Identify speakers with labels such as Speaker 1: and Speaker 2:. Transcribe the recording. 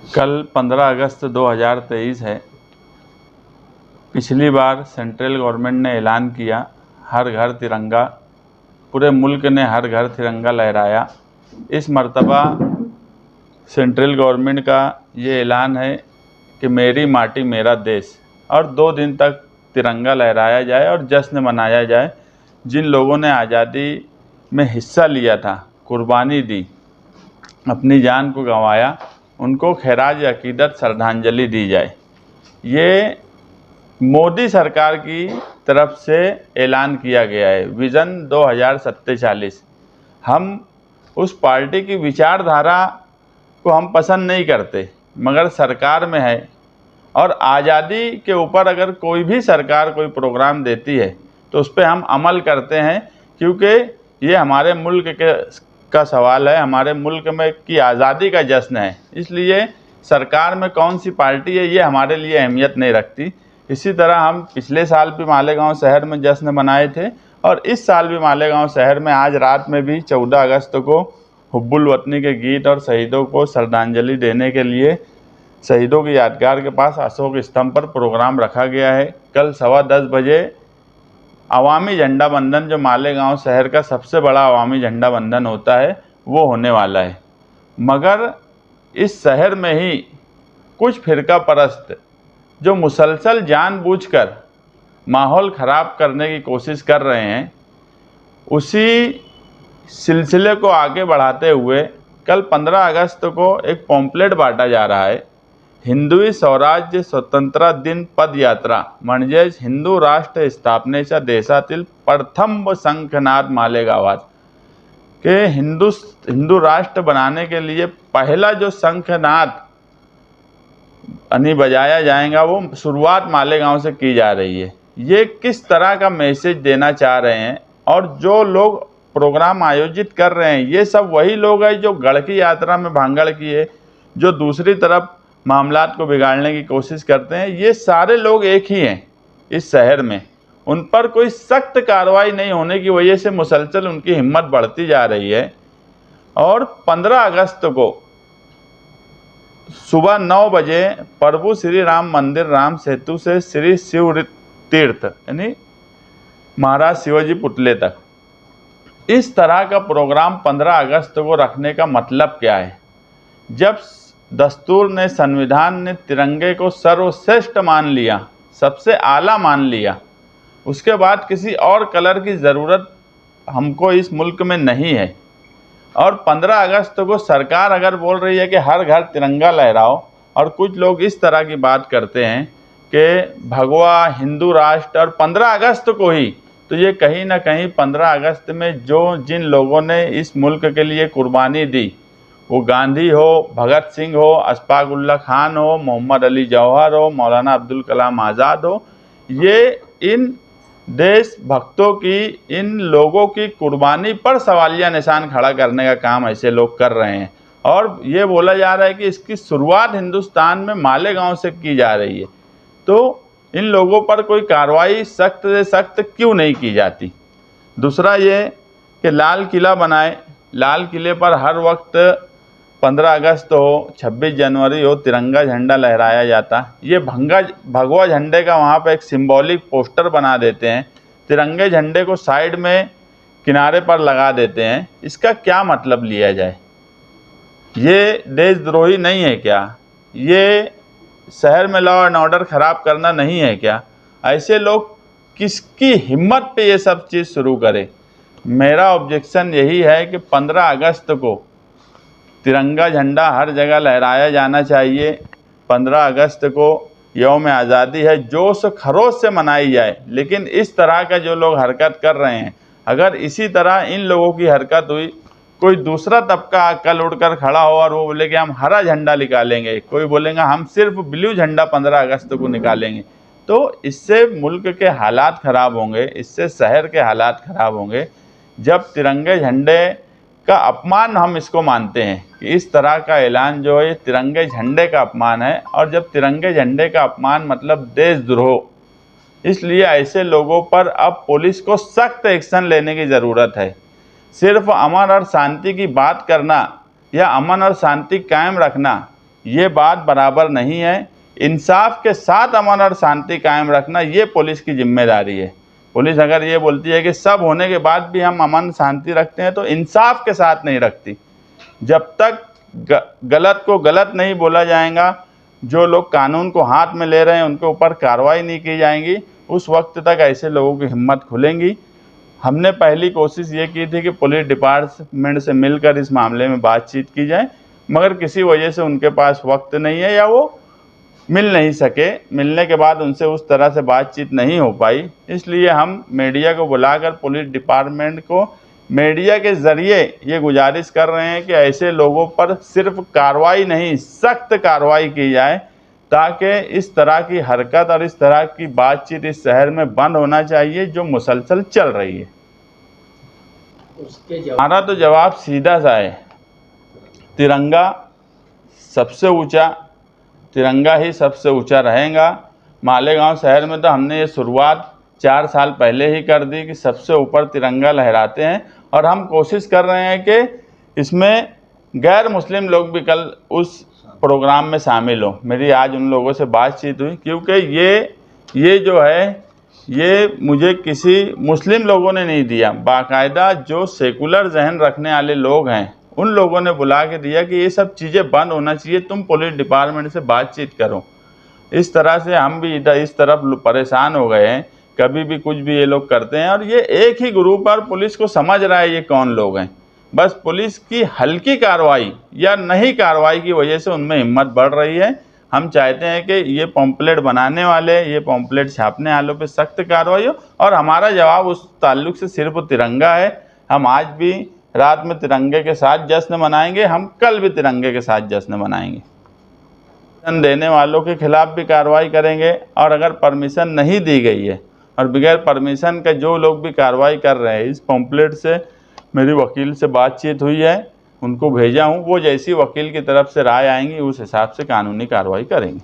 Speaker 1: कल 15 अगस्त 2023 है। पिछली बार सेंट्रल गवर्नमेंट ने ऐलान किया हर घर तिरंगा, पूरे मुल्क ने हर घर तिरंगा लहराया। इस मर्तबा सेंट्रल गवर्नमेंट का ये ऐलान है कि मेरी माटी मेरा देश, और 2 दिन तक तिरंगा लहराया जाए और जश्न मनाया जाए। जिन लोगों ने आज़ादी में हिस्सा लिया था, कुर्बानी दी, अपनी जान को गंवाया, उनको खैराज अकीदत श्रद्धांजलि दी जाए। ये मोदी सरकार की तरफ से ऐलान किया गया है, विज़न 2047। हम उस पार्टी की विचारधारा को हम पसंद नहीं करते, मगर सरकार में है और आज़ादी के ऊपर अगर कोई भी सरकार कोई प्रोग्राम देती है तो उस पर हम अमल करते हैं, क्योंकि ये हमारे मुल्क का सवाल है, हमारे मुल्क में की आज़ादी का जश्न है। इसलिए सरकार में कौन सी पार्टी है ये हमारे लिए अहमियत नहीं रखती। इसी तरह हम पिछले साल भी मालेगांव शहर में जश्न मनाए थे और इस साल भी मालेगांव शहर में आज रात में भी 14 अगस्त को हुब्बुल वतनी के गीत और शहीदों को श्रद्धांजलि देने के लिए शहीदों की यादगार के पास अशोक स्तंभ पर प्रोग्राम रखा गया है। कल 10:15 बजे अवामी झंडा बंधन, जो मालेगांव शहर का सबसे बड़ा अवामी झंडा बंधन होता है, वो होने वाला है। मगर इस शहर में ही कुछ फ़िरका परस्त जो मुसलसल जानबूझकर माहौल ख़राब करने की कोशिश कर रहे हैं, उसी सिलसिले को आगे बढ़ाते हुए कल 15 अगस्त को एक पॉम्पलेट बांटा जा रहा है। हिंदवी स्वराज्य स्वतंत्र दिन पदयात्रा म्हणजेच हिंदू राष्ट्र स्थापनेच्या देशातील प्रथम शंखनाद मालेगावात के हिंदू राष्ट्र बनाने के लिए पहला जो शंखनाद बजाया जाएगा, वो शुरुआत मालेगांव से की जा रही है। ये किस तरह का मैसेज देना चाह रहे हैं, और जो लोग प्रोग्राम आयोजित कर रहे हैं ये सब वही लोग हैं जो गढ़ की यात्रा में भांगड़ किए, जो दूसरी तरफ मामलात को बिगाड़ने की कोशिश करते हैं। ये सारे लोग एक ही हैं इस शहर में। उन पर कोई सख्त कार्रवाई नहीं होने की वजह से मुसलसल उनकी हिम्मत बढ़ती जा रही है। और 15 अगस्त को सुबह 9 बजे प्रभु श्री राम मंदिर राम सेतु से श्री शिव तीर्थ यानी महाराज शिवाजी पुतले तक इस तरह का प्रोग्राम 15 अगस्त को रखने का मतलब क्या है? जब दस्तूर ने, संविधान ने तिरंगे को सर्वश्रेष्ठ मान लिया, सबसे आला मान लिया, उसके बाद किसी और कलर की ज़रूरत हमको इस मुल्क में नहीं है। और 15 अगस्त को सरकार अगर बोल रही है कि हर घर तिरंगा लहराओ, और कुछ लोग इस तरह की बात करते हैं कि भगवा हिंदू राष्ट्र, और 15 अगस्त को ही, तो ये कहीं ना कहीं 15 अगस्त में जिन लोगों ने इस मुल्क के लिए कुर्बानी दी, वो गांधी हो, भगत सिंह हो, अशफाक उल्ला खान हो, मोहम्मद अली जौहर हो, मौलाना अब्दुल कलाम आज़ाद हो, ये इन देशभक्तों की, इन लोगों की कुर्बानी पर सवालिया निशान खड़ा करने का काम ऐसे लोग कर रहे हैं। और ये बोला जा रहा है कि इसकी शुरुआत हिंदुस्तान में मालेगांव से की जा रही है। तो इन लोगों पर कोई कार्रवाई सख्त से सख्त क्यों नहीं की जाती? दूसरा ये कि लाल किला बनाए, लाल किले पर हर वक्त 15 अगस्त हो, 26 जनवरी हो, तिरंगा झंडा लहराया जाता। ये भगवा झंडे का वहाँ पे एक सिंबॉलिक पोस्टर बना देते हैं, तिरंगे झंडे को साइड में किनारे पर लगा देते हैं। इसका क्या मतलब लिया जाए? ये देशद्रोही नहीं है क्या? ये शहर में लॉ एंड ऑर्डर ख़राब करना नहीं है क्या? ऐसे लोग किसकी हिम्मत पे ये सब चीज़ शुरू करें? मेरा ऑब्जेक्शन यही है कि 15 अगस्त को तिरंगा झंडा हर जगह लहराया जाना चाहिए। 15 अगस्त को यौम आज़ादी है, जोश खरोश से मनाई जाए। लेकिन इस तरह का जो लोग हरकत कर रहे हैं, अगर इसी तरह इन लोगों की हरकत हुई, कोई दूसरा तबका कल उठकर खड़ा हो और वो बोले कि हम हरा झंडा निकालेंगे, कोई बोलेगा हम सिर्फ ब्लू झंडा 15 अगस्त को निकालेंगे, तो इससे मुल्क के हालात ख़राब होंगे, इससे शहर के हालात ख़राब होंगे। जब तिरंगे झंडे का अपमान हम इसको मानते हैं कि इस तरह का ऐलान जो है तिरंगे झंडे का अपमान है, और जब तिरंगे झंडे का अपमान मतलब देशद्रोह, इसलिए ऐसे लोगों पर अब पुलिस को सख्त एक्शन लेने की ज़रूरत है। सिर्फ अमन और शांति की बात करना या अमन और शांति कायम रखना ये बात बराबर नहीं है। इंसाफ के साथ अमन और शांति कायम रखना ये पुलिस की जिम्मेदारी है। पुलिस अगर ये बोलती है कि सब होने के बाद भी हम अमन शांति रखते हैं तो इंसाफ के साथ नहीं रखती। जब तक गलत को गलत नहीं बोला जाएगा, जो लोग कानून को हाथ में ले रहे हैं उनके ऊपर कार्रवाई नहीं की जाएंगी, उस वक्त तक ऐसे लोगों की हिम्मत खुलेंगी। हमने पहली कोशिश ये की थी कि पुलिस डिपार्टमेंट से मिलकर इस मामले में बातचीत की जाए, मगर किसी वजह से उनके पास वक्त नहीं है या वो मिल नहीं सके। मिलने के बाद उनसे उस तरह से बातचीत नहीं हो पाई, इसलिए हम मीडिया को बुलाकर पुलिस डिपार्टमेंट को मीडिया के ज़रिए ये गुजारिश कर रहे हैं कि ऐसे लोगों पर सिर्फ कार्रवाई नहीं, सख्त कार्रवाई की जाए, ताकि इस तरह की हरकत और इस तरह की बातचीत इस शहर में बंद होना चाहिए जो मुसलसल चल रही है। हमारा तो जवाब सीधा सा है, तिरंगा सबसे ऊंचा, तिरंगा ही सबसे ऊंचा रहेगा। मालेगांव शहर में तो हमने ये शुरुआत 4 साल पहले ही कर दी कि सबसे ऊपर तिरंगा लहराते हैं, और हम कोशिश कर रहे हैं कि इसमें गैर मुस्लिम लोग भी कल उस प्रोग्राम में शामिल हो। मेरी आज उन लोगों से बातचीत हुई, क्योंकि ये जो है ये मुझे किसी मुस्लिम लोगों ने नहीं दिया, बाकायदा जो सेकुलर जहन रखने वाले लोग हैं उन लोगों ने बुला के दिया कि ये सब चीज़ें बंद होना चाहिए, तुम पुलिस डिपार्टमेंट से बातचीत करो। इस तरह से हम भी इधर इस तरफ परेशान हो गए हैं, कभी भी कुछ भी ये लोग करते हैं। और ये एक ही ग्रुप और पुलिस को समझ रहा है ये कौन लोग हैं, बस पुलिस की हल्की कार्रवाई या नहीं कार्रवाई की वजह से उनमें हिम्मत बढ़ रही है। हम चाहते हैं कि ये पॉम्पलेट बनाने वाले, ये पॉम्पलेट छापने वालों पे सख्त कार्रवाई हो, और हमारा जवाब उस ताल्लुक से सिर्फ तिरंगा है। हम आज भी रात में तिरंगे के साथ जश्न मनाएंगे, हम कल भी तिरंगे के साथ जश्न मनाएंगे। परमिशन देने वालों के खिलाफ भी कार्रवाई करेंगे, और अगर परमिशन नहीं दी गई है और बगैर परमिशन के जो लोग भी कार्रवाई कर रहे हैं, इस पॉम्पलेट से मेरी वकील से बातचीत हुई है, उनको भेजा हूँ, वो जैसी वकील की तरफ से राय आएंगी उस हिसाब से कानूनी कार्रवाई करेंगे।